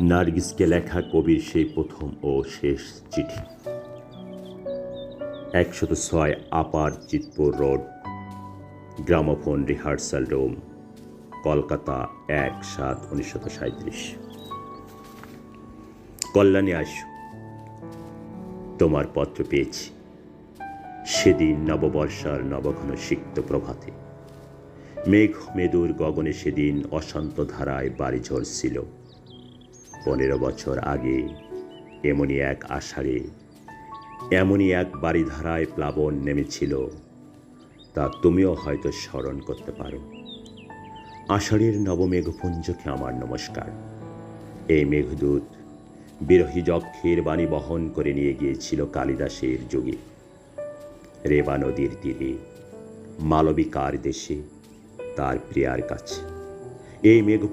নার্গিসকে লেখা কবির সেই প্রথম ও শেষ চিঠি। 106 upper Chitpur road, gramophone rehearsal room, Kolkata 1/7/1937। Kalyani আসো, তোমার পত্র পেয়েছি। সেদিন নববর্ষার নবঘন সিক্ত প্রভাতে মেঘ মেদুর গগনে সেদিন অশান্ত ধারায় বাড়ি ঝরছিল। 15 বছর আগে এমনই এক আষাঢ়ে এমনই এক বাড়িধারায় প্লাবন নেমেছিল, তা তুমিও হয়তো স্মরণ করতে পারো। আষাঢ়ের নবমেঘপুঞ্জকে আমার নমস্কার। এই মেঘদূত বিরহী যক্ষের বাণী বহন করে নিয়ে গিয়েছিল কালিদাসের যুগে, রেবা নদীর তীরে, মালবিকার দেশে, তার প্রিয়ার কাছে। এই মেঘ